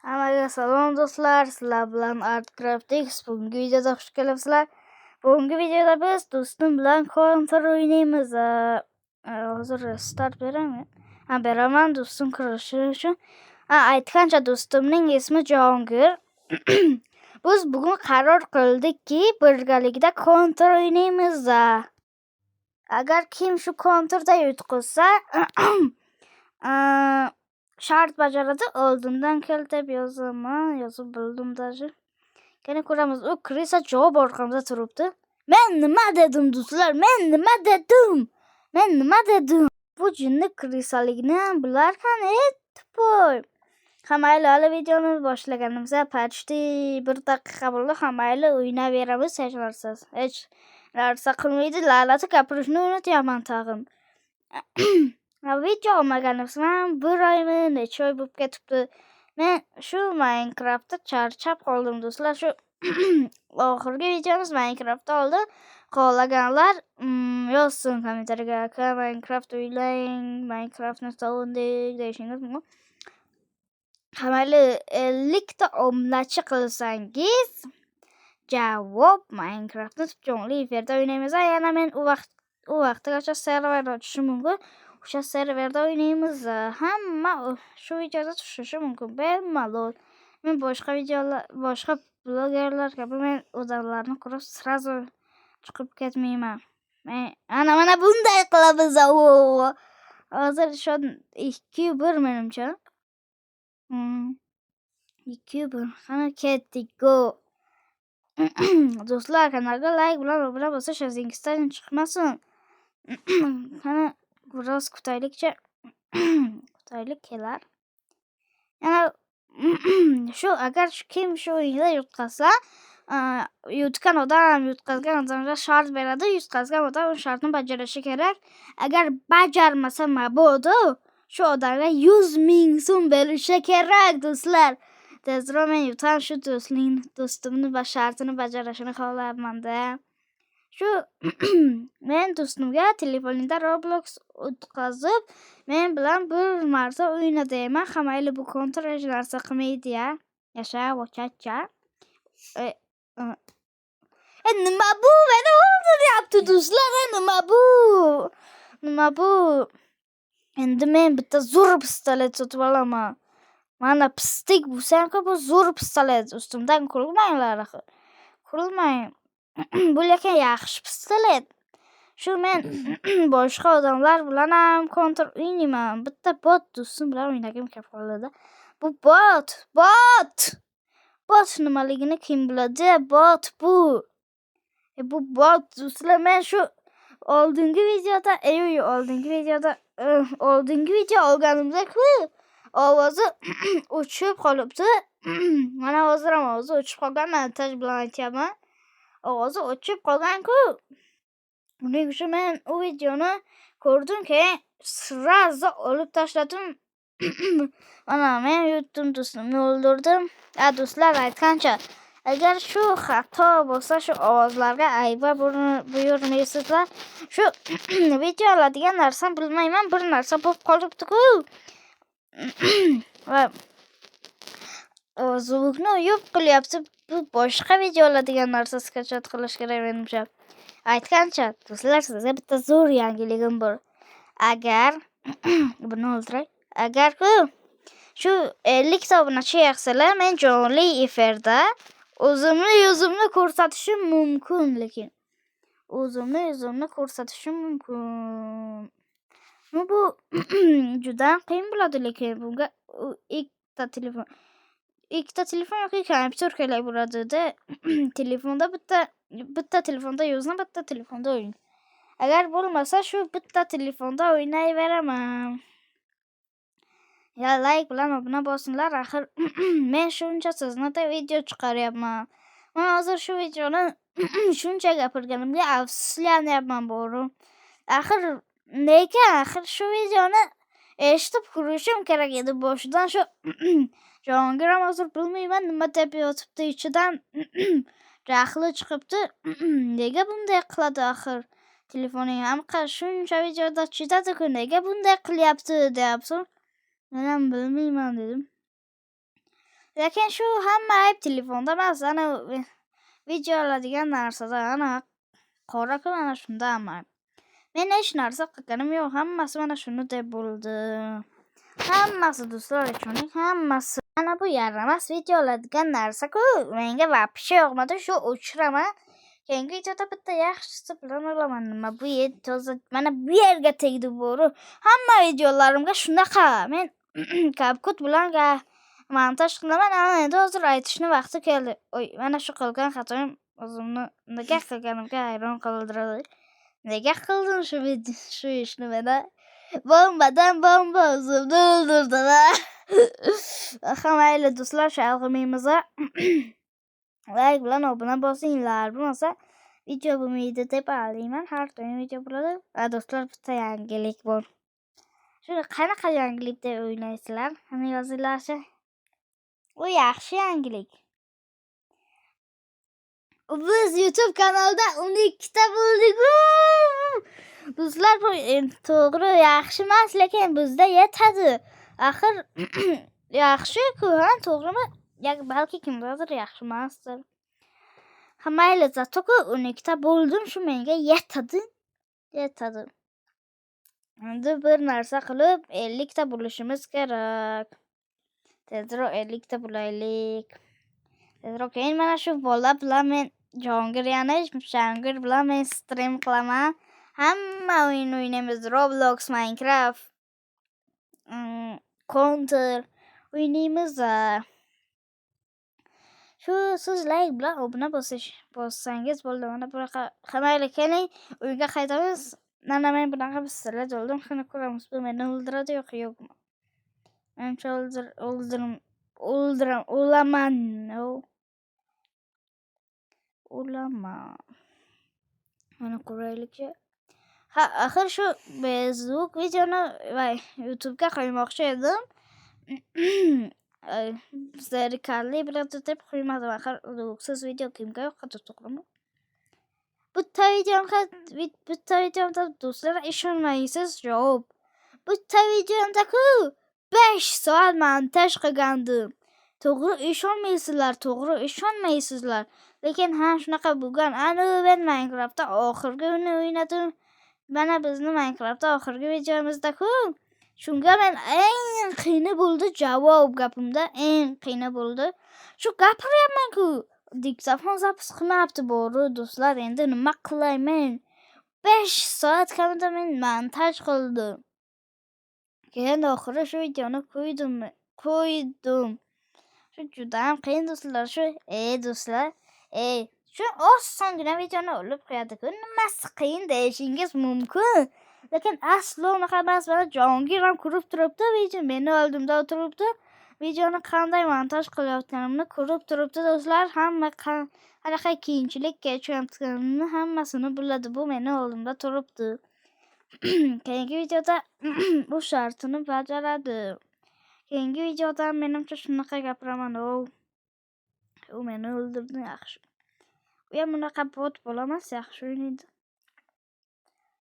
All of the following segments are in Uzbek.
Hammaga salom do'stlar, sizlar bilan ArtCraftX. Bugungi videoda xush kelibsizlar. Bugungi videoda biz do'stim bilan Counter o'ynaymiz. Hozir start beraman. Beraman do'stim kirishi uchun. Aytgancha do'stimning ismi Jahongir. Biz bugun qaror qildikki, birgalikda Counter o'ynaymiz. Agar kim shu Counter'da yutqizsa, shart bajaradi. Oldindan kel deb yozaman. Yozib bildim даже. Qani ko'ramiz. U kirsa javob orqamda turibdi. Men nima dedim do'stlar? Men nima dedim? Bu jinni krisaligini ham bilarkan, to'poy. Mayli, hali videoni boshlaganimizda почти 1 daqiqa bo'ldi. Mayli, o'ynayveramiz. Hech narsa qilmaydi. La'nati gapirishni unutyapman tag'in. Video olmaganimizdan 1 oymi, necha oy bo'lib ketibdi. Men shu Minecraftda charchab qoldim do'stlar. Shu oxirgi videomiz Minecraftda oldi. Xohlaganlar yozsin kommentariyaga. Aka, Minecraft o'ylang, Minecraftni sog'indik deyishingiz mumkin. Mayli, 50 ta obunachi qilsangiz javob Minecraftni jonli efirda o'ynaymiz. Yana men u vaqtgacha server ochishim mumkin. O'sha serverda o'ynaymiz. Hamma shu videoda tushishi mumkin. Bemalol. Men boshqa blogerlar kabi men odamlarni ko'rib srazu chiqib ketmayman. Mana bunday qilamiz. Hozir shu 2-1 menimcha. 2-1. Qani ketdik, go. Do'stlar, kanalga like bilan obuna bosish o'zingizdan chiqmasin. Qani biroz kutaylikcha. Kutaylik kelar. Yana agar kim shu o'yinda yutqazsa, yutgan odam yutqazgan odamga shart beradi. Yutqazgan odam o'sha shartni bajarishi kerak. Agar bajarmasa mabodo shu odamga 100,000 so'm berishi kerak do'stlar. Tezroq men yutam shu do'stimni va shartini bajarishini xohlayapman-da. Shu men do'stimga telefonida Roblox o'tkazib, men bilan bir marta o'yna deyman. Mayli, bu Counter hech narsa qilmaydi-ya. Yasha, vochacha. Nima bu? Meni o'ldiryapti do'stlar. Nima bu? Endi men bitta zo'r pistolet sotib olaman. Mana pistik bo'lsa-ku, bu zo'r pistolet. Ustimdan kulmanglar axir. Kulmang. Bu lekin yaxshi pistolet. Shu men boshqa odamlar bilan ham Counter o'ynayman. Bitta bot do'stim bilan o'ynagim kelib qoldi. Bu bot. Bot nimaligini kim biladi? Bot bu. Bu bot do'stlar. Men shu oldingi video olganimda-ku ovozi o'chib qolibdi. Mana hozir ham ovozi o'chib qolgan. Montaj bilan aytyapman. Ovozi o'chib qolgan-ku. Buning uchun men u videoni ko'rdim, keyin srazu olib tashladim. Mana men yutdim, do'stimni o'ldirdim. Do'stlar, aytgancha, agar shu xato bo'lsa, shu ovozlarga ayba buyurmaysizlar. Shu video oladigan narsani bilmayman, bir narsa bo'lib qolibdi-ku. Va zvukni yo'q qilyapti. Bu boshqa video oladigan narsa skachat qilish kerak menimcha. Aytgancha, do'stlar, sizga bitta zo'r yangiligim bor. Agar buni o'ldiray. Agar-ku shu 50 ta obunachi yig'salar, men jonli efirda o'zimni ko'rsatishim mumkin, lekin o'zimni ko'rsatishim mumkin. Bu juda qiyin bo'ladi, lekin bunga ikkita telefon yoki kompyuter kerak bo'ladi-da. Telefonda bitta telefonda yo'zni, bitta telefonda o'yin. Agar bo'lmasa, shu bitta telefonda o'ynayveraman. Ya, like bilan obuna bosinlar. Axir men shuncha sizni video chiqaryapman. Men hozir shu videoni shuncha gapirganimga afsuslanyapman, bo'rim. Axir shu videoni eshitib ko'rishim kerak edi boshidan. Shu Jahongir ham hozir bilmayman nima deb yotibdi ichidan. Jahli chiqibdi. Nega bunday qiladi axir? Telefoning ham shuncha videoda chidadi-ku, nega bunday qilyapti deyapsiz? Men ham bilmayman dedim. lekin shu hamma ayb telefonda emas, ana video oladigan narsada, ana qora-ku, mana shunda hamma ayb. Men hech narsa qilganim yo'q, hammasi mana shuni deb bo'ldi. Hammasi do'stlar uchuning hammasi. Mana bu yaramas video oladigan narsa-ku, menga vapshe yoqmadi, shu o'chiraman. Keyingi videoda bitta yaxshisi bilan olaman. Nima bu toza mana bu yerga tegdi bo'ri. Hamma videolarimga shunaqa. Men CapCut bilan montaj qilaman. Endi hozir aytishni vaqti keldi. Oy, mana shu qilgan xatoim o'zimni nega qilganimga hayron qoldiradi. Nega qildim shu ishni mana? Bombadan bomba o'zimni o'ldirdim. Mayli do'stlar, shalg'imimiz like bilan obuna bosinglar. Bo'lmasa video bo'lmaydi deb o'ylayman. Har doim video bo'ladi. Do'stlar, bitta yangilik bor. Shuni qanaqa yangilik deb o'ylaysizlar? Qani yozinglarchi. U yaxshi yangilik. Biz YouTube kanalida 12 ta bo'ldik. Do'stlar, bu to'g'ri yaxshi emas, lekin bizda yetadi. Axir yaxshi-ku, to'g'rimi? Balki kimdadir yaxshi emasdir. Mayli, zato-ku 12 ta bo'ldim, shu menga yetadi. Endi bir narsa qilib 50 ta bo'lishimiz kerak. Tezroq 50 ta bo'laylik. Tezroq keyin mana shu bola bilan men Jahongir bilan men stream qilaman. Hamma o'yin o'ynaymiz. Roblox, Minecraft, Counter o'ynaymiz. Shu siz like bilan obuna bossangiz bo'ldi. Mana bunaqa mayli, keling uyga qaytamiz. Mana men bunaqa bislar bo'ldim. Shuni ko'ramiz. Bu meni o'ldiradi yo'qmi? Menimcha o'laman. Mana ko'raylik-chi. Axir shu Facebook videoni YouTube'ga qo'ymoqchi edim. Zerikarli bo'ladi deb qo'ymadim. Axir siz video kimga yoqadi, to'g'rimi? Bitta videomda do'stlar ishonmaysiz, javob. Bitta videomda-ku 5 soat montaj qilgandim. To'g'ri ishonmaysizlar. Lekin shunaqa bo'lgan. Men Minecraftda oxirgi o'ynadim. Mana bizni Minecraftda oxirgi videomizda-ku. Shunga men eng qiyini bo'ldi javob gapimda, eng qiyini bo'ldi. Shu gapiryapman-ku. Diktafon zapis qilmabdi bo'ri do'stlar. Endi nima qilayman? 5 soat kamida men montaj qildim. Keyin oxiri shu videoni qo'ydim. Shu juda ham qiyin do'stlar. Do'stlar, shu osongina videoni olib qo'yadi-ku. Nimasi qiyin deyishingiz mumkin. Lekin aslo unaqa emas. Mana Jahongir ham ko'rib turibdi, video meni oldimda o'tiribdi. Videoni qanday montaj qilayotganimni ko'rib turibdi do'stlar. Hamma qanaqa qiyinchilik kechayotganimni hammasini biladi. Bu meni oldimda turibdi. Keyingi videoda bu shartini bajaradi. Keyingi videoda menimcha shunaqa gapiraman. U meni o'ldirdi, yaxshi. U ham bunaqa bot bo'lamas, yaxshi o'ynaydi.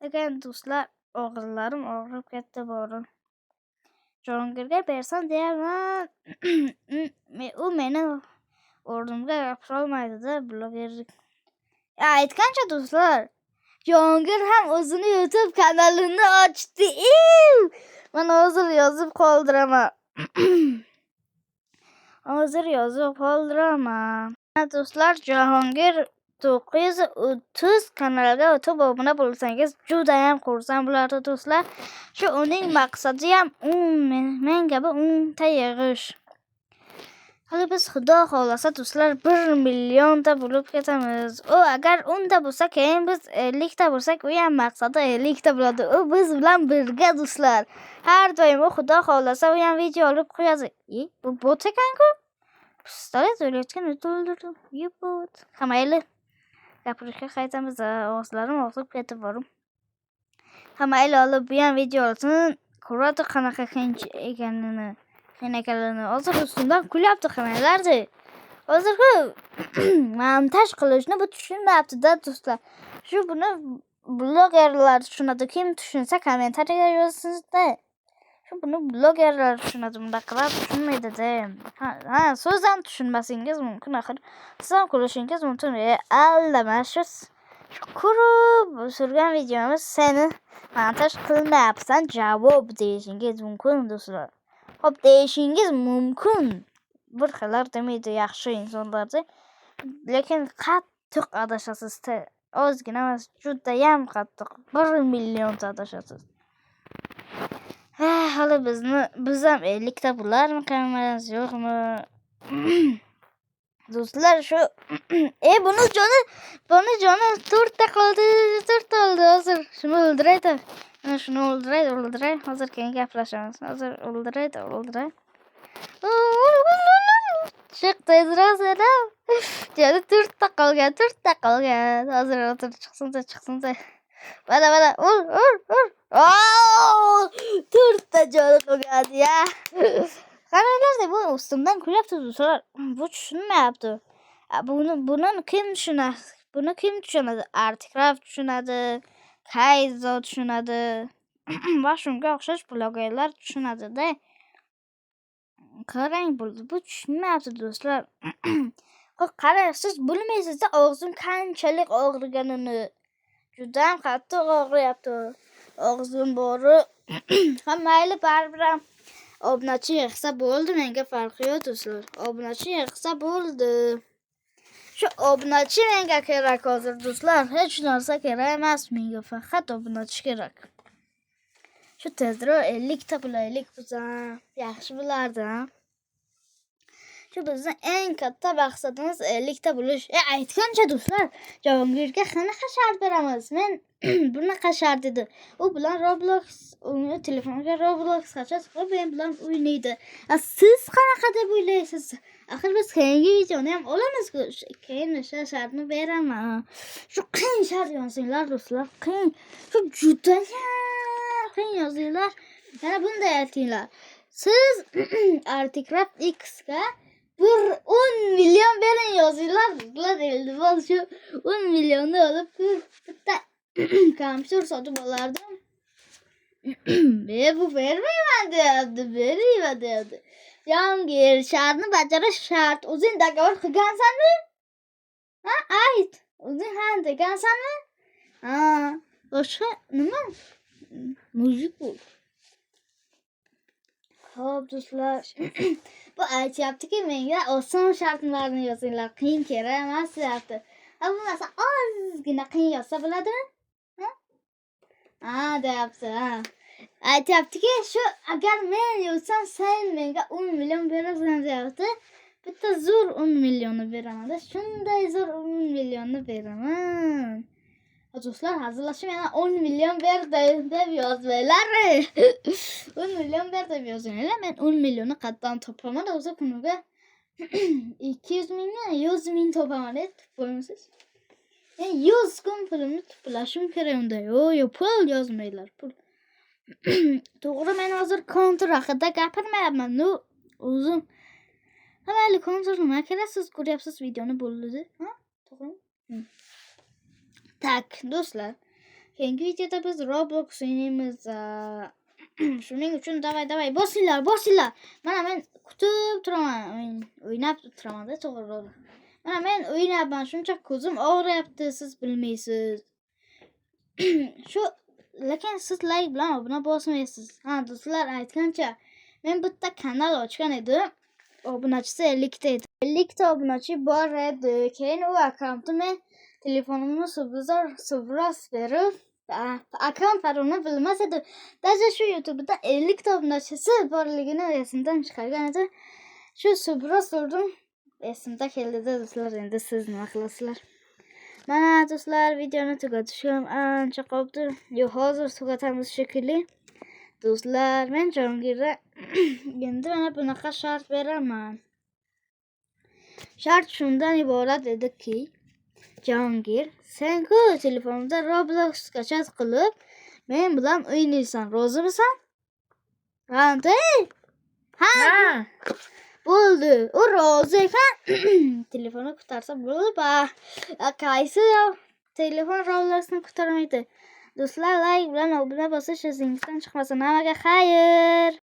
Lekin do'stlar, og'izlarim og'rib ketdi bo'ri. Jahongirga bersam deyapman. U meni o'rnimga gapira olmaydi-da, blogerlik. Aytgancha do'stlar, Jahongir ham o'zini YouTube kanalini ochdi. Men hozir yozib qoldiraman. Do'stlar, Jahongir 930 kanalga o'tib obuna bo'lsangiz juda ham xursand bo'lardi do'stlar. Shu uning maqsadi ham men kabi 10 ta yig'ish. Hali biz xudo xolasa do'stlar 1 million ta bo'lib ketamiz. Agar 10 ta bo'lsa, keyin biz 50 ta bo'lsak, u ham maqsadi 50 ta bo'ladi. U biz bilan birga do'stlar. Har doim xudo xolasa u ham video olib qo'yadi. Bu bot ekan-ku. Pistolet o'ylayotgan o'ldirdim. Bot. Mayli. Gapirishga qaytamiz. Og'izlarim og'rib ketib borim. Mayli, olib bu ham video olsin. Ko'radi qanaqa qiyin ekanini. Hozir ustimdan kulyapti qanaqalardi. Hozir-ku montaj qilishni bu tushunmayapti-da do'stlar. Buni blogerlar tushunadi. Kim tushunsa kommentariyaga yozsin-da. Shu buni blogerlar tushunadi, bundaqalar tushunmaydi-da. Ha, so'z ham tushunmasingiz mumkin, axir siz ham kulishingiz mumkin. Aldama, shu ko'rib surgan videomiz seni montaj qilmayapsan, javob deyishingiz mumkin do'stlar. Xo'p, deyishingiz mumkin. Bir xillar demaydi yaxshi insonlarda, lekin qattiq adashasiz. Ozgina emas, judayam qattiq. 1 million adashasiz. Hali biz ham 50 ta bularmiz, yo'qmi? Do'stlar, shu buni joni 4 ta qoldi, 4 ta oldi hozir. Shuni o'ldiraydi. Shuni o'ldiray. Hozir keyin gaplashamiz. Hozir o'ldiray. Chiq tezroq sana. Joni 4 ta qolgan. Hozir chiqsin. Mana. Ur. 4 ta joni qolgan ya. Qaranglar, bu ustimdan kulyapti do'stlar. Bu tushunmayapti. Buni kim tushunadi? Artikraf tushunadi, Kaizo tushunadi. Va shunga o'xshash blogerlar tushunadi-da. Qarang, bu tushunmayapti do'stlar. Qarang, siz bilmaysiz-da og'zim qanchalik og'riganini. Juda ham qattiq og'riyapti. Og'zim bori. Ha, mayli, baribir obunachi yig'sa bo'ldi, menga farqi yo'q do'stlar. Obunachi yig'sa bo'ldi. Shu obunachi menga kerak hozir do'stlar. Hech narsa kerak emas menga, faqat obunachi kerak. Shu tezroq 50 ta bo'laylik bizdan. Yaxshi bo'lardi. Shu bizning eng katta maqsadimiz 50 ta bo'lish. Aytgancha do'stlar, Jahongirga qanaqa shart beramiz? Men bunaqa shart dedi. U bilan Roblox, uni telefoniga Roblox qachon qilib men bilan o'ynaydi. Siz qanaqa deb o'ylaysiz? Axir biz keyingi videoni ham olamiz-ku. Keyin o'sha shartni beraman. Shu qiyin shart yozinglar do'stlar. Qiyin. Shu juda qiyin yozinglar. Yana bunday aytinglar. Siz Artikraf X ga 10 million bering yozinglar. Sizlar endi shu 10 millionni olib bitta kompyuter sotib olardim. Bu bermayman deyapti. Jahongir, shartni bajarish shart. O'zing dogovor qilgansanmi? Ha, ayt. O'zing ham degansanmi? Ha, boshqa nima? Mujik bu. Xo'p do'stlar, bu aytyaptiki menga oson shartlarni yozinglar, qiyin kerak emas deyapti. Bu narsa ozgina qiyin yozsa bo'ladimi? Ha, deyapti. Aytyaptiki, shu agar men yozsam sen menga 10 million berasan deyapti. Bitta zo'r 10 millionni beraman-da. Shunday zo'r 10 millionni beraman. Do'stlar, hazırlaşım yana 10 milyon ber deb yozmaylar. 10 milyon ber deb yozinglar. Men 10 milyonu qatdan topaman, o'zi kuniga 200 mingni 100 ming topaman deb qo'yamsiz. Men 100 kun pulimni to'plashim kerak unda. Yo'q, pul yozmaylar, pul. To'g'ri, men hozir kontur haqida gapirmayapman. O'zim mayli, kontur nima kerak, siz ko'ryapsiz videoni bo'ldi. Ha? To'g'rimi? Tak, do'stlar. Keyingi videoda biz Roblox o'ynaymiz. Shuning uchun davay bosinglar. Mana men kutib turaman. O'ynab turaman-da, to'g'ri. Mana men o'ynayapman. Shuncha ko'zim og'riyapti, siz bilmaysiz. Lekin siz like bilan obuna bosmaysiz. Ha, do'stlar, aytgancha men bitta kanal ochgan edim. Obunachisi 50 ta edi. 50 ta obunachi bor edi. Keyin u akkauntni men telefonimni suvros berib, akkaunt parolini bilmas edi. Даже shu YouTube'da 50 ta obunachisi borligini esimdan chiqargan edi. Shu suvros urdim, esimda keldi do'stlar. Endi siz nima qilasizlar? Mana do'stlar, videoni tugatishim ancha qoldi. Hozir tugatamiz shekilli. Do'stlar, men Jahongirga endi mana bunaqa shart beraman. Shart shundan iborat ediki, Jahongir, sen-ku telefonda Roblox qachon qilib, men bilan o'ynaysan. Rozimisan? Ha. Bo'ldi. U rozi ekan. Telefonni ko'tarsa bo'ldi. Qaysi telefon Robloxni ko'tarmaydi? Do'stlar, layk bilan obuna bosish esingizdan chiqmasin. Hammaga xayr.